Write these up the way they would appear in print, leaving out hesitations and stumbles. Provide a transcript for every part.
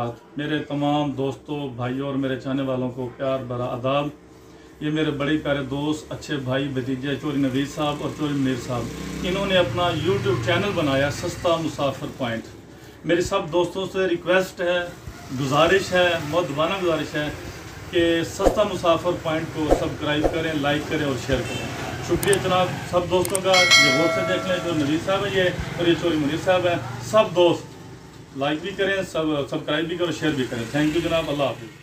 बरकात। मेरे तमाम दोस्तों, भाइयों और मेरे चाहने वालों को प्यार भरा आदाब। ये मेरे बड़े प्यारे दोस्त, अच्छे भाई भतीजे चौधरी नवीद साहब और चौधरी मुनीर साहब, इन्होंने अपना यूट्यूब चैनल बनाया सस्ता मुसाफिर पॉइंट। मेरी सब दोस्तों से रिक्वेस्ट है, गुजारिश है, मुद्दबाना गुजारिश है कि सस्ता मुसाफिर पॉइंट को सब्सक्राइब करें, लाइक करें और शेयर करें। शुक्रिया जनाब सब दोस्तों का। ये गौर से देख लें, जो नवीद साहब है ये और ये चौधरी मुनीर साहब है। सब दोस्त लाइक भी करें, सब सब्सक्राइब भी करें, शेयर भी करें। थैंक यू जनाब, अल्लाह हाफिज़।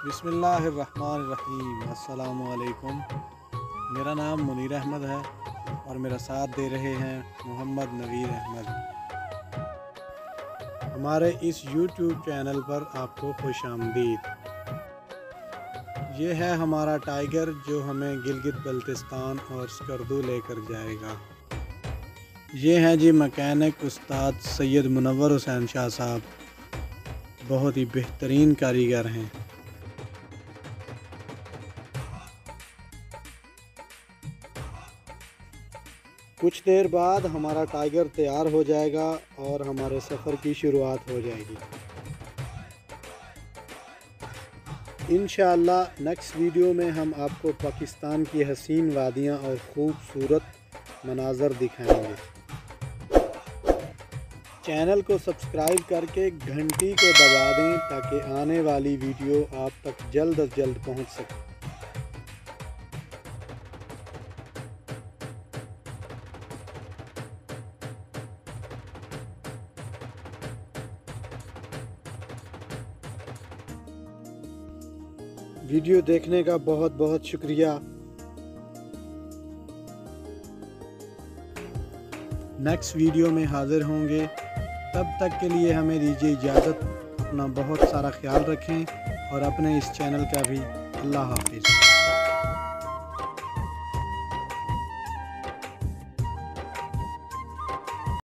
बिस्मिल्लाहिर्रहमानिर्रहीम। अस्सलामु अलैकुम। मेरा नाम मुनीर अहमद है और मेरा साथ दे रहे हैं मोहम्मद नवीर अहमद। हमारे इस YouTube चैनल पर आपको खुश आमदीद। ये है हमारा टाइगर जो हमें गिलगित बल्तिस्तान और स्कर्दू लेकर जाएगा। ये हैं जी मैकेनिक उस्ताद सैयद मुनव्वर हुसैन शाह साहब, बहुत ही बेहतरीन कारीगर हैं। कुछ देर बाद हमारा टाइगर तैयार हो जाएगा और हमारे सफ़र की शुरुआत हो जाएगी। इंशाअल्लाह नेक्स्ट वीडियो में हम आपको पाकिस्तान की हसीन वादियाँ और खूबसूरत मनाज़र दिखाएंगे। चैनल को सब्सक्राइब करके घंटी को दबा दें ताकि आने वाली वीडियो आप तक जल्द अज जल्द पहुँच सके। वीडियो देखने का बहुत बहुत शुक्रिया। नेक्स्ट वीडियो में हाज़िर होंगे, तब तक के लिए हमें दीजिए इजाज़त। अपना बहुत सारा ख्याल रखें और अपने इस चैनल का भी। अल्लाह हाफिज़।